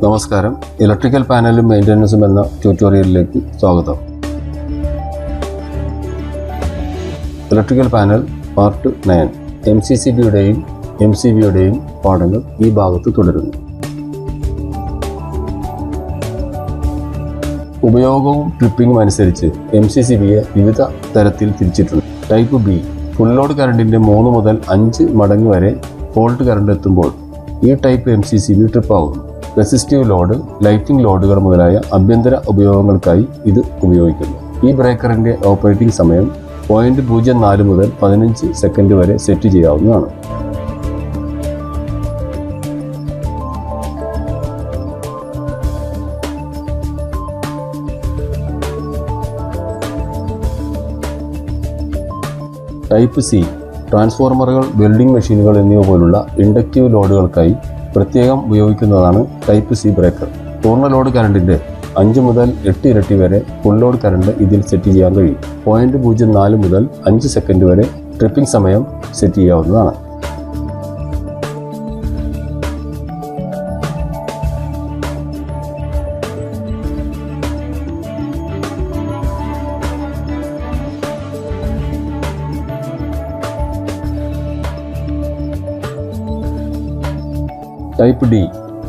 നമസ്കാരം. ഇലക്ട്രിക്കൽ പാനലും മെയിൻ്റനൻസും എന്ന ട്യൂട്ടോറിയലിലേക്ക് സ്വാഗതം. ഇലക്ട്രിക്കൽ പാനൽ പാർട്ട് 9 MCCBയുടെയും MCBയുടെയും പാഠങ്ങൾ ഈ ഭാഗത്ത് തുടരുന്നു. ഉപയോഗവും ട്രിപ്പിങ്ങും അനുസരിച്ച് MCCBയെ വിവിധ തരത്തിൽ തിരിച്ചിട്ടുണ്ട്. ടൈപ്പ് ബി, ഫുൾ ലോഡ് കറണ്ടിൻ്റെ 3 മുതൽ 5 മടങ്ങ് വരെ ഫോൾട്ട് കറണ്ട് എത്തുമ്പോൾ ഈ ടൈപ്പ് MCCB ട്രിപ്പാകുന്നു. റെസിസ്റ്റീവ് ലോഡ്, ലൈറ്റിംഗ് ലോഡുകൾ മുതലായ ആഭ്യന്തര ഉപയോഗങ്ങൾക്കായി ഇത് ഉപയോഗിക്കുന്നു. ഈ ബ്രേക്കറിൻ്റെ ഓപ്പറേറ്റിംഗ് സമയം 0.04 മുതൽ 15 സെക്കൻഡ് വരെ സെറ്റ് ചെയ്യാവുന്നതാണ്. ടൈപ്പ് സി, ട്രാൻസ്ഫോർമറുകൾ, വെൽഡിംഗ് മെഷീനുകൾ എന്നിവ പോലുള്ള ഇൻഡക്റ്റീവ് ലോഡുകൾക്കായി പ്രത്യേകം ഉപയോഗിക്കുന്നതാണ് ടൈപ്പ് സി ബ്രേക്കർ. പൂർണ്ണ ലോഡ് കറണ്ടിൻ്റെ 5 മുതൽ 8 ഇരട്ടി വരെ ഫുൾ ലോഡ് കറണ്ട് ഇതിൽ സെറ്റ് ചെയ്യാൻ കഴിയും. 0.04 മുതൽ 5 സെക്കൻഡ് വരെ ട്രിപ്പിംഗ് സമയം സെറ്റ് ചെയ്യാവുന്നതാണ്. ടൈപ്പ് ഡി,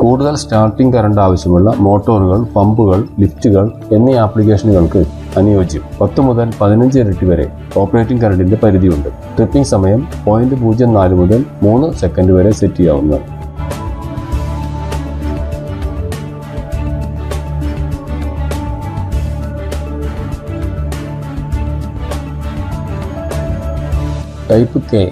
കൂടുതൽ സ്റ്റാർട്ടിംഗ് കറണ്ട് ആവശ്യമുള്ള മോട്ടോറുകൾ, പമ്പുകൾ, ലിഫ്റ്റുകൾ എന്നീ ആപ്ലിക്കേഷനുകൾക്ക് അനുയോജ്യം. 10 മുതൽ 15 ഇരട്ടി വരെ ഓപ്പറേറ്റിംഗ് കറണ്ടിൻ്റെ പരിധിയുണ്ട്. ട്രിപ്പിംഗ് സമയം 0.04 മുതൽ 3 സെക്കൻഡ് വരെ സെറ്റ് ചെയ്യാവുന്നതാണ്. ടൈപ്പ് കെ,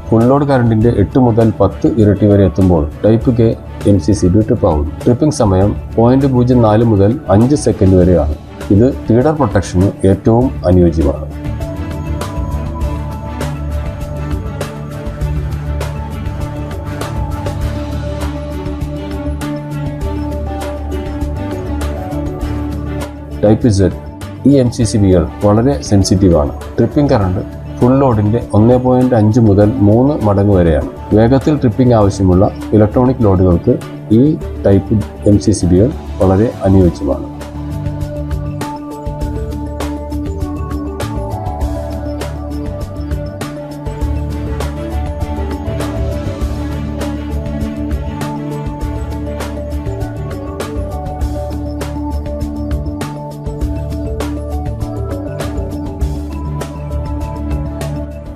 ഫുൾ ലോഡ് കറണ്ടിൻ്റെ 8 മുതൽ 10 ഇരട്ടി വരെ എത്തുമ്പോൾ ടൈപ്പ് കെ MCCB ട്രിപ്പ് ആകുന്നു. ട്രിപ്പിംഗ് സമയം 0.04 മുതൽ 5 സെക്കൻഡ് വരെയാണ്. ഇത് ഫീഡർ പ്രൊട്ടക്ഷന് ഏറ്റവും അനുയോജ്യമാണ്. ടൈപ്പ് Z, ഈ MCCBകൾ വളരെ സെൻസിറ്റീവാണ്. ട്രിപ്പിംഗ് കറണ്ട് ഫുൾ ലോഡിൻ്റെ 1.5 മുതൽ 3 മടങ്ങ് വരെയാണ്. വേഗത്തിൽ ട്രിപ്പിംഗ് ആവശ്യമുള്ള ഇലക്ട്രോണിക് ലോഡുകൾക്ക് ഈ ടൈപ്പ് MCCBകൾ വളരെ അനുയോജ്യമാണ്.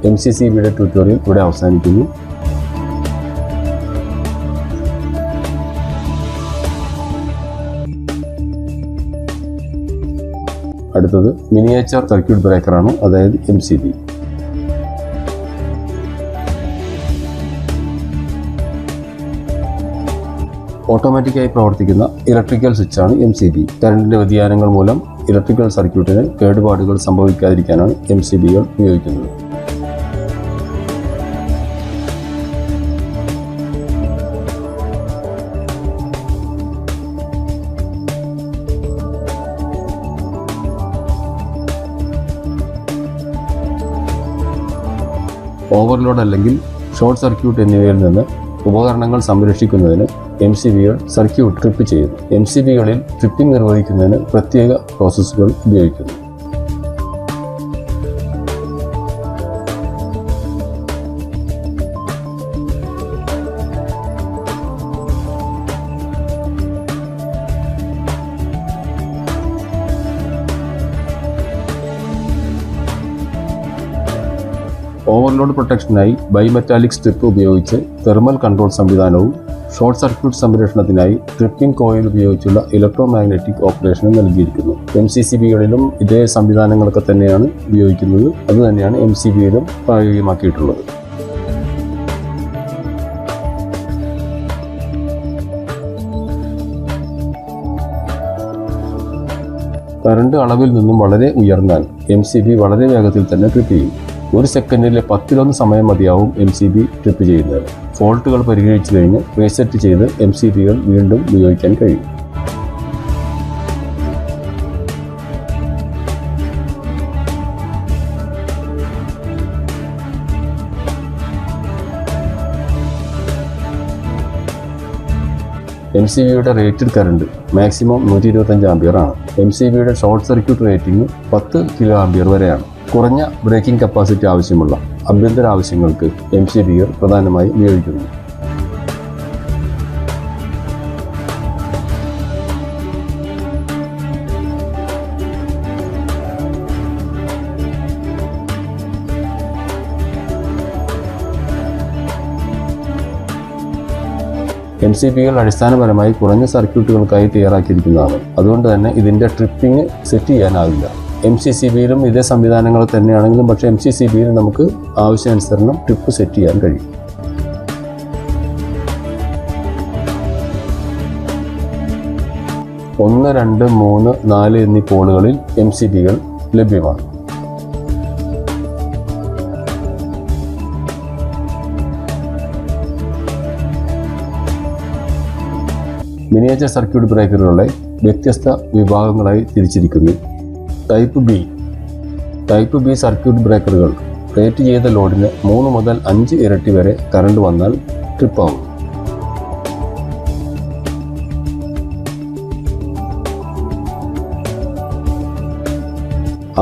MCCBയുടെ ട്യൂട്ടോറിയൽ ഇവിടെ അവസാനിക്കുന്നു. അടുത്തത് മിനിയേച്ചർ സർക്യൂട്ട് ബ്രേക്കറാണ്, അതായത് MCB. ഓട്ടോമാറ്റിക്കായി പ്രവർത്തിക്കുന്ന ഇലക്ട്രിക്കൽ സ്വിച്ചാണ് MCB. കറണ്ടിൻ്റെ വ്യതിയാനങ്ങൾ മൂലം ഇലക്ട്രിക്കൽ സർക്യൂട്ടിന് കേടുപാടുകൾ സംഭവിക്കാതിരിക്കാനാണ് MCBകൾ ഉപയോഗിക്കുന്നത്. ഓവർലോഡ് അല്ലെങ്കിൽ ഷോർട്ട് സർക്യൂട്ട് എന്നിവയിൽ നിന്ന് ഉപകരണങ്ങൾ സംരക്ഷിക്കുന്നതിന് MCBകൾ സർക്യൂട്ട് ട്രിപ്പ് ചെയ്യുന്നു. MCBകളിൽ ട്രിപ്പിംഗ് നിർവഹിക്കുന്നതിന് പ്രത്യേക പ്രോസസ്സുകൾ ഉപയോഗിക്കുന്നു. ഓവർലോഡ് പ്രൊട്ടക്ഷനായി ബൈമെറ്റാലിക് സ്ട്രിപ്പ് ഉപയോഗിച്ച് തെർമൽ കൺട്രോൾ സംവിധാനവും ഷോർട്ട് സർക്യൂട്ട് സംരക്ഷണത്തിനായി ട്രിപ്പിംഗ് കോയിൽ ഉപയോഗിച്ചുള്ള ഇലക്ട്രോമാഗ്നറ്റിക് ഓപ്പറേഷനും നൽകിയിരിക്കുന്നു. MCCBകളിലും ഇതേ സംവിധാനങ്ങളൊക്കെ തന്നെയാണ് ഉപയോഗിക്കുന്നത്. അതുതന്നെയാണ് MCBയിലും പ്രായോഗികമാക്കിയിട്ടുള്ളത്. കറണ്ട് അളവിൽ നിന്നും വളരെ ഉയർന്നാൽ MCB വളരെ വേഗത്തിൽ തന്നെ ട്രിപ്പ് ചെയ്യും. 1 സെക്കൻഡിലെ 10-1 സമയം മതിയാവും MCB ട്രിപ്പ് ചെയ്യുന്നത്. ഫോൾട്ടുകൾ പരിഹരിച്ചു കഴിഞ്ഞ് റീസെറ്റ് ചെയ്ത് MCBകൾ വീണ്ടും ഉപയോഗിക്കാൻ കഴിയും. MCBയുടെ റേറ്റഡ് കറണ്ട് മാക്സിമം 125 ആംപിയർ ആണ്. MCBയുടെ short circuit rating 10 kilo ampere വരെയാണ്. കുറഞ്ഞ ബ്രേക്കിംഗ് കപ്പാസിറ്റി ആവശ്യമുള്ള ആഭ്യന്തര ആവശ്യങ്ങൾക്ക് MCBകൾ പ്രധാനമായി ഉപയോഗിക്കുന്നു. MCBകൾ അടിസ്ഥാനപരമായി കുറഞ്ഞ സർക്യൂട്ടുകൾക്കായി തയ്യാറാക്കിയിരിക്കുന്നതാണ്. അതുകൊണ്ട് തന്നെ ഇതിൻ്റെ ട്രിപ്പിംഗ് സെറ്റ് ചെയ്യാനാവില്ല. MCCBയിലും ഇതേ സംവിധാനങ്ങൾ തന്നെയാണെങ്കിലും പക്ഷേ MCCBയിൽ നമുക്ക് ആവശ്യാനുസരണം ട്രിപ്പ് സെറ്റ് ചെയ്യാൻ കഴിയും. 1, 2, 3, 4 എന്നീ പോളുകളിൽ MCBകൾ ലഭ്യമാണ്. മിനിയേച്ചർ സർക്യൂട്ട് ബ്രേക്കറുകളെ വ്യത്യസ്ത വിഭാഗങ്ങളായി തിരിച്ചിരിക്കുന്നു. ടൈപ്പ് ബി സർക്യൂട്ട് ബ്രേക്കറുകൾ റേറ്റ് ചെയ്ത ലോഡിന് 3 മുതൽ 5 ഇരട്ടി വരെ കറണ്ട് വന്നാൽ ട്രിപ്പാകും.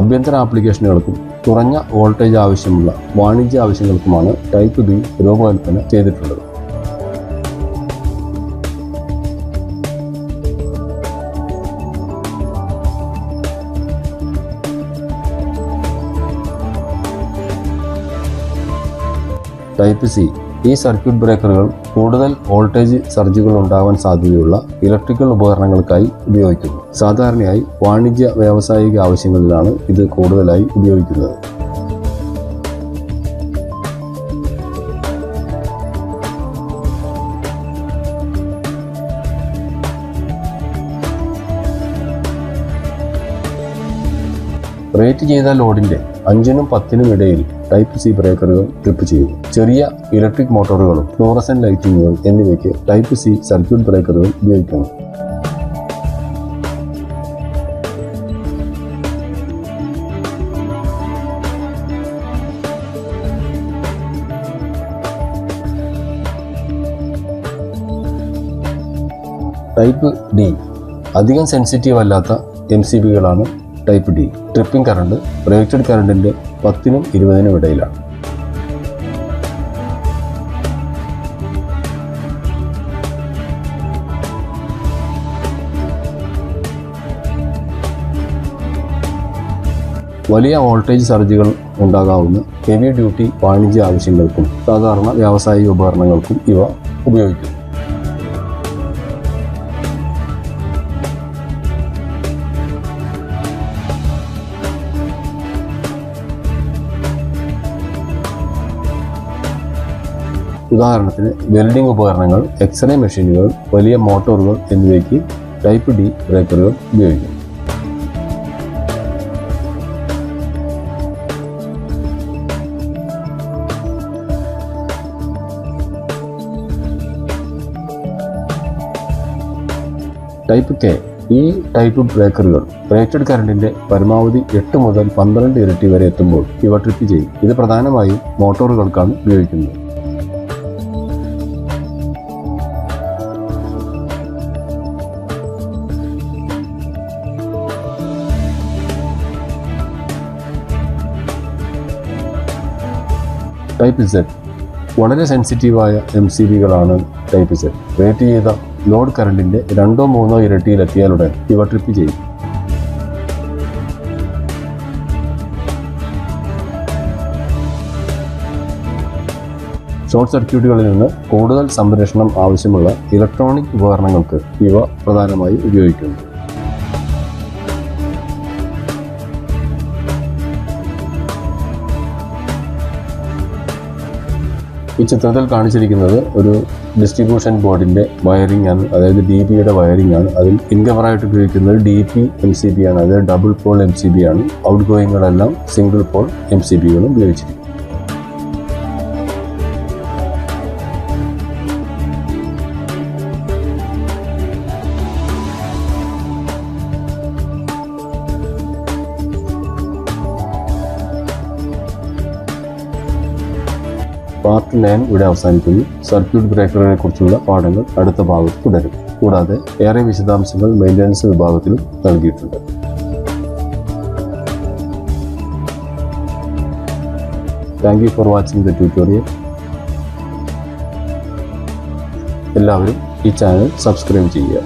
ആഭ്യന്തര ആപ്ലിക്കേഷനുകൾക്കും കുറഞ്ഞ വോൾട്ടേജ് ആവശ്യമുള്ള വാണിജ്യ ആവശ്യങ്ങൾക്കുമാണ് ടൈപ്പ് ബി രൂപകൽപ്പന ചെയ്തിട്ടുള്ളത്. ടൈപ്പ് സി ഈ സർക്യൂട്ട് ബ്രേക്കറുകൾ കൂടുതൽ വോൾട്ടേജ് സർജുകൾ ഉണ്ടാവാൻ സാധ്യതയുള്ള ഇലക്ട്രിക്കൽ ഉപകരണങ്ങൾക്കായി ഉപയോഗിക്കുന്നു. സാധാരണയായി വാണിജ്യ വ്യാവസായിക ആവശ്യങ്ങളിലാണ് ഇത് കൂടുതലായി ഉപയോഗിക്കുന്നത്. റേറ്റ് ചെയ്ത ലോഡിന്റെ 5നും 10നും ഇടയിൽ ടൈപ്പ് സി ബ്രേക്കറുകൾ ട്രിപ്പ് ചെയ്യും. ചെറിയ ഇലക്ട്രിക് മോട്ടോറുകളും ഫ്ലോറസെന്റ് ലൈറ്റിങ്ങുകൾ എന്നിവയ്ക്ക് ടൈപ്പ് സി സർക്യൂട്ട് ബ്രേക്കറുകൾ ഉപയോഗിക്കുന്നു. ടൈപ്പ് ഡി അധികം സെൻസിറ്റീവ് അല്ലാത്ത MCBകളാണ് type D. Tripping current rated കറണ്ടിന്റെ 10നും 20നും ഇടയിലാണ്. വലിയ വോൾട്ടേജ് സർജുകൾ ഉണ്ടാകാവുന്ന ഹെവി ഡ്യൂട്ടി വാണിജ്യ ആവശ്യങ്ങൾക്കും സാധാരണ വ്യാവസായിക ഉപകരണങ്ങൾക്കും ഇവ ഉപയോഗിക്കുന്നു. ഉദാഹരണത്തിന് വെൽഡിംഗ് ഉപകരണങ്ങൾ, എക്സ്റേ മെഷീനുകൾ, വലിയ മോട്ടോറുകൾ എന്നിവയ്ക്ക് ടൈപ്പ് ഡി ബ്രേക്കറുകൾ ഉപയോഗിക്കും. ടൈപ്പ് കെ ഈ ടൈപ്പ് ബ്രേക്കറുകൾ റേറ്റഡ് കറണ്ടിന്റെ പരമാവധി 8 മുതൽ 12 ഇരട്ടി വരെ എത്തുമ്പോൾ ഇവ ട്രിപ്പ് ചെയ്യും. ഇത് പ്രധാനമായും മോട്ടോറുകൾക്കാണ് ഉപയോഗിക്കുന്നത്. ടൈപ്പ് സെറ്റ് വളരെ സെൻസിറ്റീവായ MCBകളാണ് ടൈപ്പ് സെറ്റ്. റേറ്റ് ചെയ്ത ലോഡ് കറണ്ടിന്റെ 2 or 3 ഇരട്ടിയിലെത്തിയാലുടൻ ഇവ ട്രിപ്പ് ചെയ്യും. ഷോർട്ട് സർക്യൂട്ടുകളിൽ നിന്ന് കൂടുതൽ സംരക്ഷണം ആവശ്യമുള്ള ഇലക്ട്രോണിക് ഉപകരണങ്ങൾക്ക് ഇവ പ്രധാനമായി ഉപയോഗിക്കുന്നു. ഈ ചിത്രത്തിൽ കാണിച്ചിരിക്കുന്നത് ഒരു ഡിസ്ട്രിബ്യൂഷൻ ബോർഡിന്റെ വയറിംഗ് ആണ്, അതായത് DBയുടെ വയറിംഗ് ആണ്. അതിൽ ഇൻകവറായിട്ട് ഉപയോഗിക്കുന്നത് DP MCB ആണ്, അതായത് ഡബിൾ പോൾ MCB ആണ്. ഔട്ട് ഗോയിങ്ങുകളെല്ലാം സിംഗിൾ പോൾ MCBകളും ഉപയോഗിച്ചിരിക്കും. പാർട്ട് 9 ഇവിടെ അവസാനിക്കുന്നു. സർക്യൂട്ട് ബ്രേക്കറിനെ കുറിച്ചുള്ള പാഠങ്ങൾ അടുത്ത ഭാഗത്ത് തുടരും. കൂടാതെ ഏറെ വിശദാംശങ്ങൾ മെയിൻ്റനൻസ് വിഭാഗത്തിലും നൽകിയിട്ടുണ്ട്. Thank you for watching the tutorial. എല്ലാവരും ഈ ചാനൽ സബ്സ്ക്രൈബ് ചെയ്യുക.